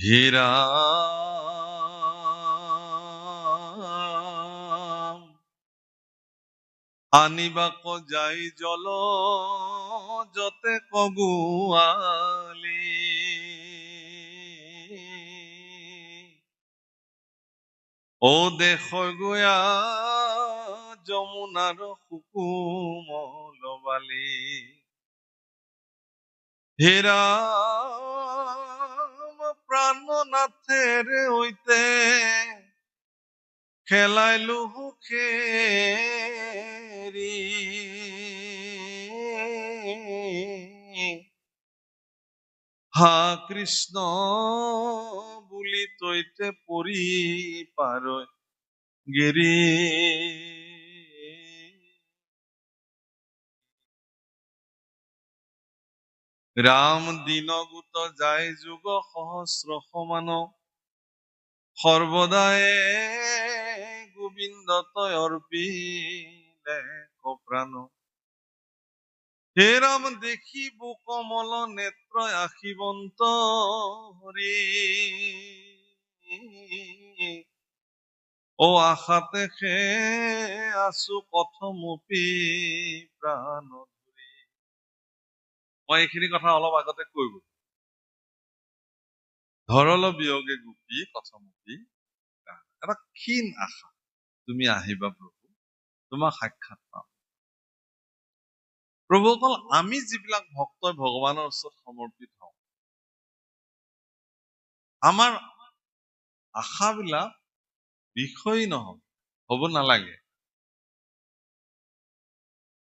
হীৰা আনিবাক যাই জল যতে কগুৱালি ও দেশ গয়া যমুনাৰ সুকুমল বালি হীৰা প্ৰাণনাথেৰ হইতে খেলাইলু সুখেৰি হা কৃষ্ণ বুলি তৈতে পৰি পাৰ গেৰি রাম দিনগুত যায় যুগ সহস্র সমান সর্বদায়ে গোবিন্দ তয় অর্পিলে প্রাণ হে রাম দেখিব কমল নেত্র আশীবন্ত হরি ও আশাতে খে আছো কথমপি প্ৰাণ ধৰি মই এইখিনি কথা অলপ আগতে কৈ গলো ধৰল বিয়োগে গোপী কথমপি প্ৰাণ এটা ক্ষীণ আশা তুমি আহিবা প্ৰভু তোমাক সাক্ষাৎ পাম প্ৰভুসকল আমি যিবিলাক ভক্তই ভগৱানৰ ওচৰত সমৰ্পিত হওঁ আমাৰ আশাবিলাক বিষয়ী নহব হব নালাগে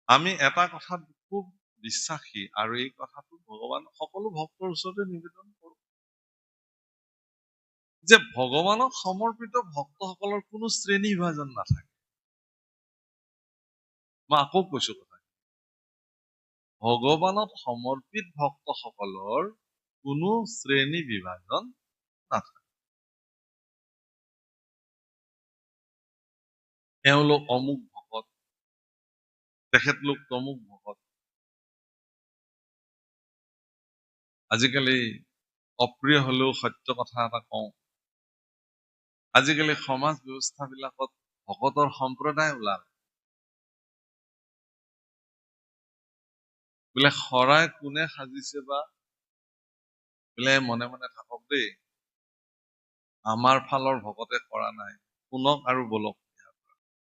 আমি এটা কথাত খুব বিশ্বাসী আৰু এই কথাটো ভগৱান সকলো ভক্তৰ ওচৰতে নিবেদন কৰো যে ভগৱানক সমৰ্পিত ভক্তসকলৰ কোনো শ্ৰেণী বিভাজন নাথাকে মই আকৌ কৈছো কথা ভগৱানত সমৰ্পিত ভক্তসকলৰ কোনো শ্ৰেণী বিভাজন নাথাকে এওঁলোক অমুক ভকত তেখেতলোক তমুক ভকত আজিকালি অপ্ৰিয় হলেও সত্য কথা এটা কওঁ আজিকালি সমাজ ব্যৱস্থাবিলাকত ভকতৰ সম্প্ৰদায় ওলাল বোলে শৰাই কোনে সাজিছে বা বোলে মনে মনে থাকক দেই আমাৰ ফালৰ ভকতে কৰা নাই শুনক আৰু বলক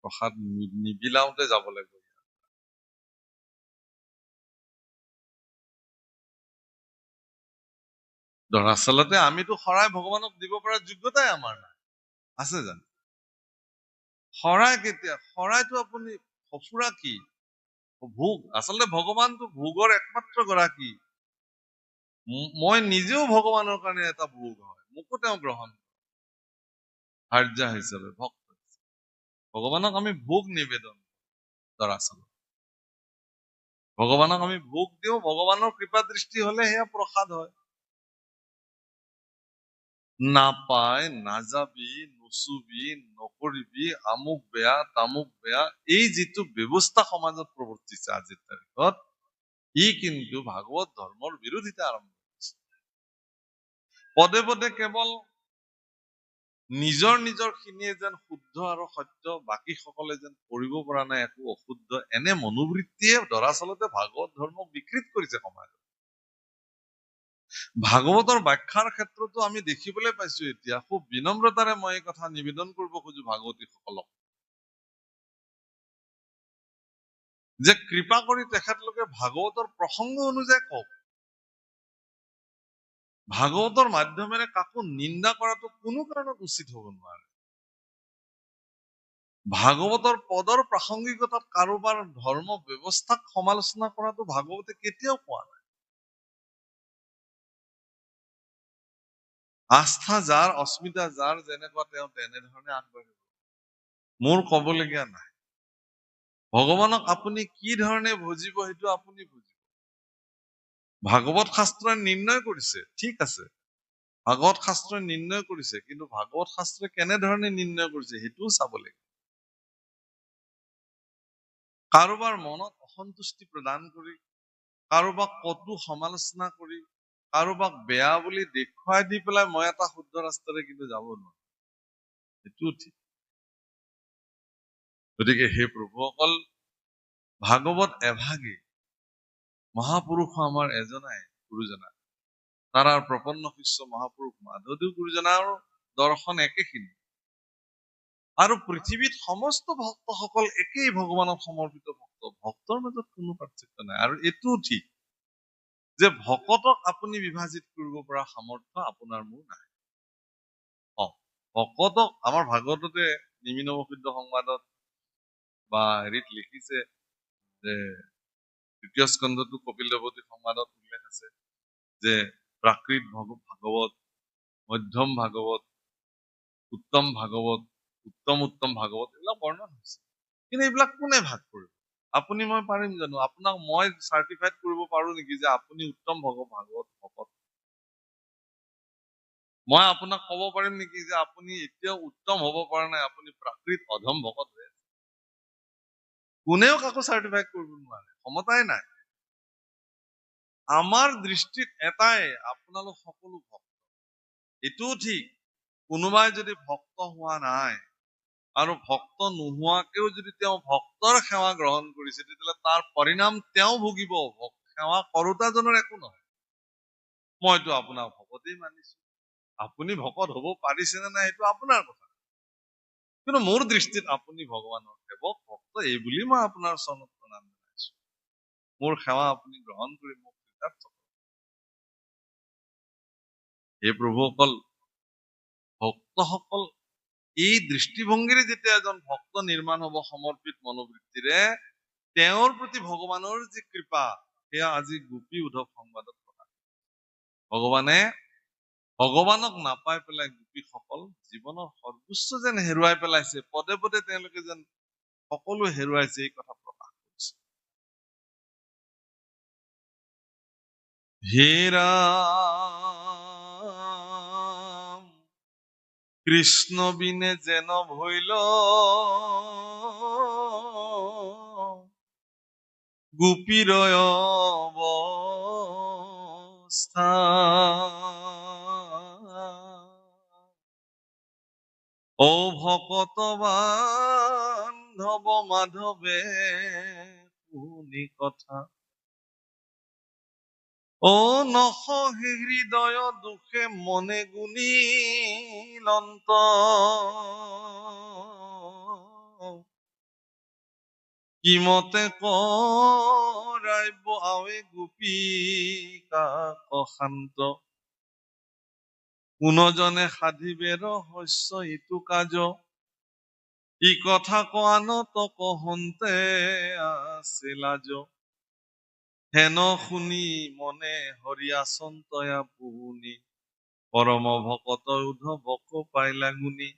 প্ৰসাদ নিবিলাওতে যাব লাগিব দৰাচলতে আমিতো শৰাই ভগৱানক দিব পৰা যোগ্যতাই আমাৰ নাই আছে জানো শৰাই কেতিয়া শৰাইটো আপুনি সফুৰা কি ভোগ আচলতে ভগৱানটো ভোগৰ একমাত্ৰ গৰাকী মই নিজেও ভগৱানৰ কাৰণে এটা ভোগ হয় মোকো তেওঁ গ্ৰহণ হাৰ্যা হিচাপে ভক্ত ভগৱানক আমি ভোগ নিবেদন দৰাচলতে ভগৱানক আমি ভোগ দিওঁ ভগৱানৰ কৃপা দৃষ্টি হলে সেয়া প্ৰসাদ হয় নাপায় নাযাবি নুচুবি নকৰিবি আমুক বেয়া তামুক বেয়া এই যিটো ব্যৱস্থা সমাজত প্ৰৱৰ্তিছে আজিৰ তাৰিখত ই কিন্তু ভাগৱত ধৰ্মৰ বিৰোধিতা আৰম্ভ কৰিছে পদে পদে কেৱল নিজৰ নিজৰ খিনিয়ে যেন শুদ্ধ আৰু সত্য বাকী সকলে যেন কৰিব পৰা নাই একো অশুদ্ধ এনে মনোবৃত্তিয়ে দৰাচলতে ভাগৱত ধৰ্মক বিকৃত কৰিছে সমাজত ভাগৱতৰ ব্যাখ্যাৰ ক্ষেত্ৰতো আমি দেখিবলৈ পাইছো এতিয়া খুব বিনম্ৰতাৰে মই এই কথা নিবেদন কৰিব খোজো ভাগৱতীসকলক যে কৃপা কৰি তেখেতলোকে ভাগৱতৰ প্ৰসংগ অনুযায়ী কওক ভাগৱতৰ মাধ্যমেৰে কাকো নিন্দা কৰাটো কোনো কাৰণত উচিত হব নোৱাৰে ভাগৱতৰ পদৰ প্ৰাসংগিকতাত কাৰোবাৰ ধৰ্ম ব্যৱস্থাক সমালোচনা কৰাটো ভাগৱতে কেতিয়াও কোৱা নাই আস্থা যাৰ অস্মিতা যাৰ যেনেকুৱা তেওঁ তেনেধৰণে আগবাঢ়িব মোৰ কবলগীয়া নাই ভগৱানক আপুনি কি ধৰণে ভজিব সেইটো আপুনি বুজিব ভাগৱত শাস্ত্ৰই নিৰ্ণয় কৰিছে ঠিক আছে ভাগৱত শাস্ত্ৰই নিৰ্ণয় কৰিছে কিন্তু ভাগৱত শাস্ত্ৰই কেনেধৰণে নিৰ্ণয় কৰিছে সেইটোও চাব লাগিব কাৰোবাৰ মনত অসন্তুষ্টি প্ৰদান কৰি কাৰোবাক কটু সমালোচনা কৰি কাৰোবাক বেয়া বুলি দেখুৱাই দি পেলাই মই এটা শুদ্ধ ৰাস্তাৰে কিন্তু যাব নোৱাৰো, সেইটোও ঠিক। গতিকে সেই প্ৰভুসকল, ভাগৱত এভাগে, মহাপুৰুষ আমাৰ এজনাই গুৰুজনা, তাৰ প্ৰপন্ন শিষ্য মহাপুৰুষ মাধৱদেৱ গুৰুজনাৰ দৰ্শন একেখিনি। আৰু পৃথিৱীত সমস্ত ভক্তসকল একেই ভগৱানক সমৰ্পিত ভক্ত, ভক্তৰ মাজত কোনো পাৰ্থক্য নাই। আৰু এইটোও ঠিক যে ভকতক আপুনি বিভাজিত কৰিব পৰা সামৰ্থ্য আপোনাৰ মোৰ নাই। ভকতক, আমাৰ ভাগৱততে নিমিনবসিদ্ধ সংবাদত বা হেৰিত লিখিছে যে দ্বিতীয় স্কন্ধটো কপিল দেৱতী সংবাদত উল্লেখ আছে যে প্ৰাকৃত ভাগৱত, মধ্যম ভাগৱত, উত্তম ভাগৱত, উত্তম ভাগৱত, এইবিলাক বৰ্ণনা হৈছে। কিন্তু এইবিলাক কোনে ভাগ কৰিব? আপুনি মই পাৰিম জানো? আপোনাক মই চাৰ্টিফাইড কৰিব পাৰো নেকি যে আপুনি উত্তম ভাগৱত ভকত? মই আপোনাক কব পাৰিম নেকি যে আপুনি এতিয়াও উত্তম হব পৰা নাই, আপুনি প্ৰাকৃত অধম ভকত হৈ আছে? কোনেও কাকো চাৰ্টিফাইড কৰিব নোৱাৰে, ক্ষমতাই নাই। আমাৰ দৃষ্টিত এটাই, আপোনালোক সকলো ভক্ত। এইটোও ঠিক, কোনোবাই যদি ভক্ত হোৱা নাই আৰু ভক্ত নোহোৱাকেও যদি তেওঁ ভক্তৰ সেৱা গ্ৰহণ কৰিছে, তেতিয়াহ'লে তাৰ পৰিণাম তেওঁ ভুগিব, সেৱা কৰোতাজনৰ একো নহয়। মইতো আপোনাক ভকতেই মানিছো, আপুনি ভকত হব পাৰিছে নে নাই সেইটো আপোনাৰ কথা। কিন্তু মোৰ দৃষ্টিত আপুনি ভগৱানৰ সেৱক, ভক্ত, এই বুলি মই আপোনাৰ চৰণত প্ৰণাম জনাইছো। মোৰ সেৱা আপুনি গ্ৰহণ কৰি মোক কৃতাৰ্থ কৰক। এই প্ৰভুসকল, ভক্তসকল এই দৃষ্টিভংগীৰে যেতিয়া এজন ভক্ত নিৰ্মাণ হব সমৰ্পিত মনোবৃত্তিৰে, তেওঁৰ প্ৰতি ভগৱানৰ যি কৃপা, সেয়া আজি গোপী উদ্ধৱ সংবাদত প্ৰকাশ। ভগৱানক নাপাই পেলাই গোপীসকল জীৱনৰ সৰ্বোচ্চ যেন হেৰুৱাই পেলাইছে, পদে পদে তেওঁলোকে যেন সকলো হেৰুৱাইছে, এই কথা প্ৰকাশ কৰিছে। হে ৰাম কৃষ্ণ বিনে যেন ভৈল গোপীৰয় অৱস্থা, ও ভকত বান্ধৱ মাধৱে শুনি কথা, ও নসহে হৃদয় দুখে মনে গুণী লন্ত, কিমতে কৰাইব আৱে গোপীকা শান্ত, কোনজনে সাধিবে ৰহস্য ইটো কাজ, ই কথা কোৱা নত কহন্তে আছে লাজ, হেন শুনি মনে হৰিয়া সন্তয়া পুনি, পৰম ভকত উদ্ধৱক পাইলা গুণী।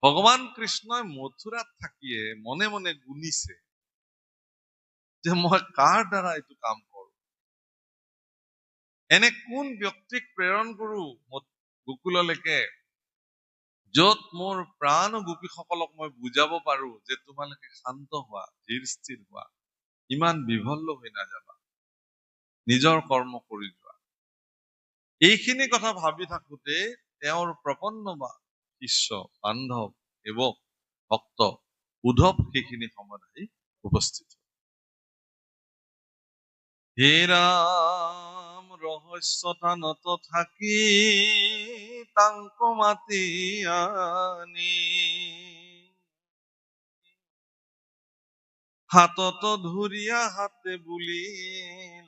ভগৱান কৃষ্ণই মথুৰাত থাকিয়ে মনে মনে গুণিছে যে মই কাৰ দ্বাৰা এইটো কাম কৰো, এনে কোন ব্যক্তিক প্ৰেৰণ কৰো গোকুললৈকে, যত মোৰ প্ৰাণ গোপীসকলক মই বুজাব পাৰো যে তোমালোকে শান্ত হোৱা, ধীৰ স্থিৰ হোৱা, ইমান বিভল্ল হৈ নাযাবা, নিজৰ কৰ্ম কৰি যোৱা। এইখিনি কথা ভাবি থাকোতে তেওঁৰ প্ৰপন্ন শিষ্য, বান্ধৱ, সেৱক, ভক্ত উদ্ধৱ সেইখিনি সময়ত আহি উপস্থিত। হে ৰাম ৰহস্য থানত থাকি তাংক মাতি আনি, হাতত ধৰিয়া হাতে বুলি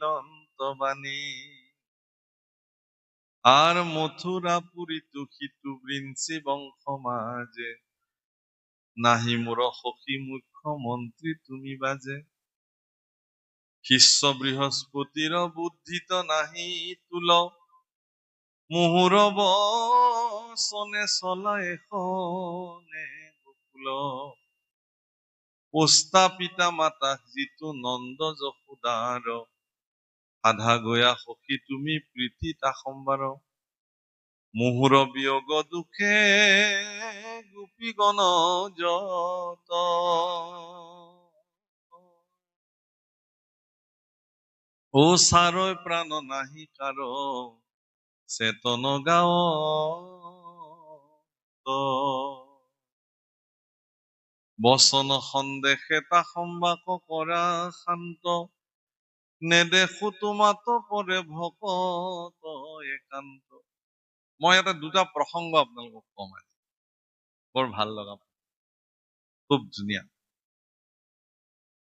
লন্ত বাণী, আর মথুরা পুরী তুষিতু বৃঞ্চি বংশ মাঝে, নাহি মোর সখী মুখ্যমন্ত্রী তুমি বাজে, শিষ্য বৃহস্পতির বুদ্ধিত নাহি তুল, মুহুর বচনে চলা এখনে গোকুল, পোস্তা পিতা মাতা যিটো নন্দ যশোদাৰ, সাধা গয়া সখী তুমি প্ৰীতি তা সম্বাৰ, মুহুৰ বিয়োগ দুখে গোপীগণ যত, ও সাৰয় প্ৰাণ নাহি কাৰো চেতন গাঁও বচন সন্দেশে তা সম্বাক কৰা শান্ত নেদেখো তোমাত পৰে ভকত একান্ত। মই এটা দুটা প্ৰসংগ আপোনালোকক কম আজি, বৰ ভাল লগা, খুব ধুনীয়া।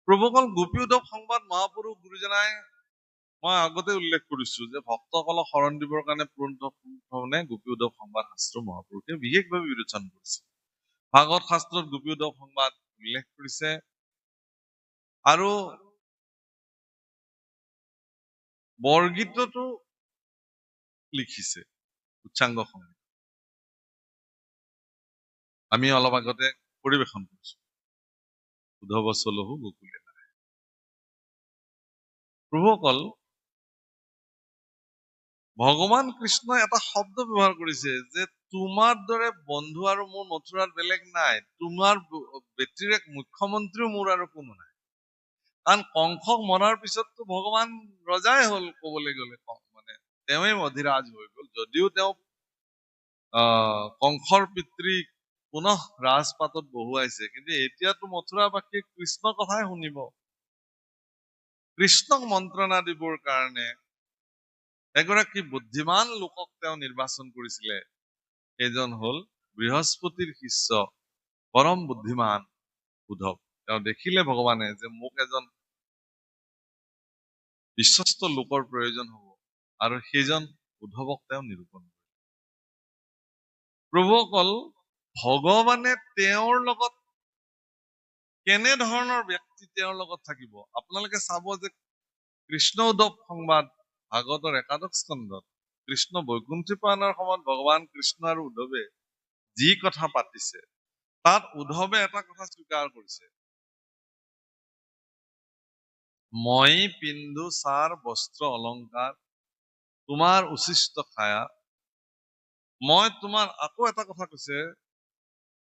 প্ৰভুকল গোপী উদ্ধৱ সংবাদ মহাপুৰুষ গুৰুজনাই, মই আগতে উল্লেখ কৰিছো যে ভক্তসকলক শৰণ দিবৰ কাৰণে পুৰণে গোপী উদ্ধৱ সংবাদ শাস্ত্ৰ মহাপুৰুষে বিশেষভাৱে বিৰোচন কৰিছে। ভাগৱত শাস্ত্ৰত গোপী উদ্ধৱ সংবাদ উল্লেখ কৰিছে আৰু বৰগীততো লিখিছে উচ্চাংগ সংগীত। আমি অলপ আগতে পৰিৱেশন কৰিছো উদ্ধৱ চলহু গকুলে। প্ৰভুসকল, ভগৱান কৃষ্ণই এটা শব্দ ব্যৱহাৰ কৰিছে যে তোমাৰ দৰে বন্ধু আৰু মোৰ মথুৰাত বেলেগ নাই, তোমাৰ ব্যতিৰেক মুখ্যমন্ত্ৰীও মোৰ আৰু কোনো নাই। কাৰণ কংসক মৰাৰ পিছততো ভগৱান ৰজাই হল, কবলৈ গলে মানে তেওঁৱে অধিৰাজ হৈ গল। যদিও তেওঁ কংসৰ পিতৃক পুনঃ ৰাজপাটত বহুৱাইছে, কিন্তু এতিয়াতো মথুৰাবাসীয়ে কৃষ্ণৰ কথাই শুনিব। কৃষ্ণক মন্ত্ৰণা দিবৰ কাৰণে এগৰাকী বুদ্ধিমান লোকক তেওঁ নিৰ্বাচন কৰিছিলে। সেইজন হল বৃহস্পতিৰ শিষ্য পৰম বুদ্ধিমান উদ্ধৱ। তেওঁ দেখিলে ভগৱানে যে মোক এজন বিশ্বস্ত লোকৰ প্ৰয়োজন হব, আৰু সেইজন উদ্ধৱক তেওঁ নিৰূপণ কৰে। প্ৰভুসকল, ভগৱানে তেওঁৰ লগত কেনে ধৰণৰ ব্যক্তি তেওঁৰ লগত থাকিব আপোনালোকে চাব যে কৃষ্ণ উদ্ধৱ সংবাদ ভাগৱতৰ একাদশ স্কন্ধত কৃষ্ণ বৈকুণ্ঠী পায়নৰ সময়ত ভগৱান কৃষ্ণ আৰু উদ্ধৱে যি কথা পাতিছে, তাত উদ্ধৱে এটা কথা স্বীকাৰ কৰিছে, মই পিন্ধো চাৰ বস্ত্ৰ অলংকাৰ তোমাৰ উচিষ্ট খায়া। মই তোমাৰ আকৌ এটা কথা কৈছে,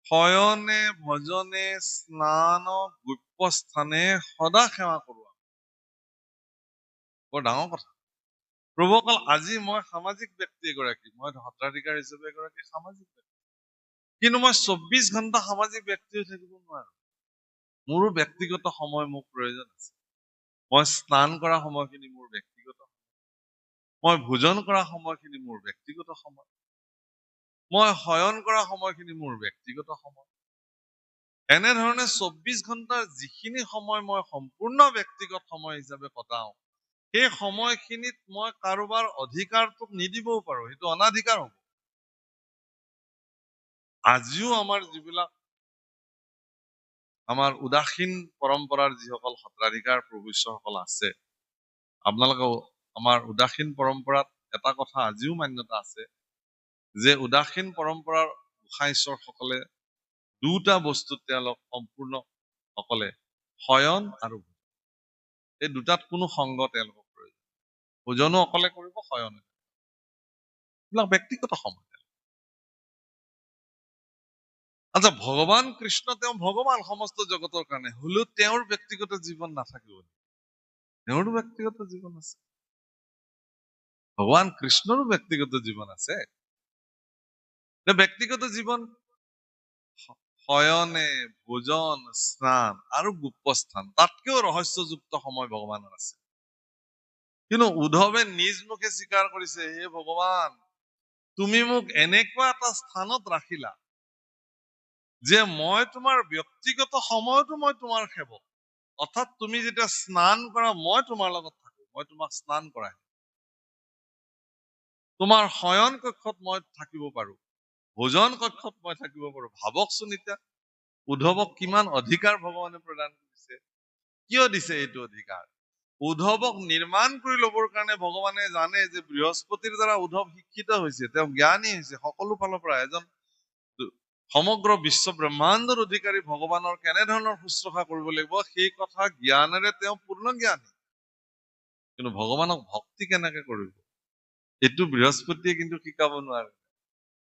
শয়নে ভজনে স্নান গুপ্য স্থানে সদা সেৱা কৰোৱা। বৰ ডাঙৰ কথা। প্ৰভুসকল, আজি মই সামাজিক ব্যক্তি এগৰাকী, মই সত্ৰাধিকাৰ হিচাপে এগৰাকী সামাজিক ব্যক্তি, কিন্তু মই 24 ঘণ্টা সামাজিক ব্যক্তি হৈ থাকিব নোৱাৰো। মোৰো ব্যক্তিগত সময় মোক প্ৰয়োজন আছে। মই স্নান কৰা সময়খিনি মোৰ ব্যক্তিগত সময়, মই ভোজন কৰা সময়খিনি মোৰ ব্যক্তিগত সময়, মই শয়ন কৰা সময়খিনি মোৰ ব্যক্তিগত সময়। এনেধৰণে 24 ঘণ্টাৰ যিখিনি সময় মই সম্পূৰ্ণ ব্যক্তিগত সময় হিচাপে কটাও, সেই সময়খিনিত মই কাৰোবাৰ অধিকাৰটোক নিদিবও পাৰো, সেইটো অনাধিকাৰ হব। আজিও আমাৰ যিবিলাক আমাৰ উদাসীন পৰম্পৰাৰ যিসকল সত্ৰাধিকাৰ প্ৰভুস্বসকল আছে, আপোনালোকে আমাৰ উদাসীন পৰম্পৰাত এটা কথা আজিও মান্যতা আছে যে উদাসীন পৰম্পৰাৰ গোসাঁই ঈশ্বৰ সকলে দুটা বস্তুত তেওঁলোক সম্পূৰ্ণ সকলে শয়ন আৰু ভোজন, এই দুটাত কোনো সংগ তেওঁলোকক প্ৰয়োজন। ভোজনো অকলে কৰিব, শয়ন এইবিলাক ব্যক্তিগত সময়। আচ্ছা, ভগৱান কৃষ্ণ তেওঁ ভগৱান সমস্ত জগতৰ কাৰণে, হলেও তেওঁৰ ব্যক্তিগত জীৱন নাথাকিব, তেওঁৰো ব্যক্তিগত জীৱন আছে। ভগৱান কৃষ্ণৰো ব্যক্তিগত জীৱন আছে। ব্যক্তিগত জীৱন শয়নে ভোজন স্নান আৰু গুপ্তস্থান, তাতকেও ৰহস্যযুক্ত সময় ভগৱানৰ আছে। কিন্তু উদ্ধৱে নিজ মুখে স্বীকাৰ কৰিছে, হে ভগৱান, তুমি মোক এনেকুৱা এটা স্থানত ৰাখিলা যে মই তোমাৰ ব্যক্তিগত সময়তো মই তোমাৰ সেৱক। অৰ্থাৎ তুমি যেতিয়া স্নান কৰা মই তোমাৰ লগত থাকো, মই তোমাক স্নান কৰাই, তোমাৰ শয়ন কক্ষত মই থাকিব পাৰো, ভোজন কক্ষত মই থাকিব পাৰো। ভাবকচোন এতিয়া উদ্ধৱক কিমান অধিকাৰ ভগৱানে প্ৰদান কৰিছে। কিয় দিছে এইটো অধিকাৰ? উদ্ধৱক নিৰ্মাণ কৰি লবৰ কাৰণে ভগৱানে জানে যে বৃহস্পতিৰ দ্বাৰা উদ্ধৱ শিক্ষিত হৈছে, তেওঁ জ্ঞানী হৈছে, সকলো ফালৰ পৰা এজন সমগ্ৰ বিশ্ব ব্ৰহ্মাণ্ডৰ অধিকাৰী ভগৱানৰ কেনেধৰণৰ শুশ্ৰূষা কৰিব লাগিব সেই কথা জ্ঞানেৰে তেওঁ পূৰ্ণ জ্ঞানী। কিন্তু ভগৱানক ভক্তি কেনেকে কৰিব এইটো বৃহস্পতিয়ে কিন্তু শিকাব নোৱাৰে।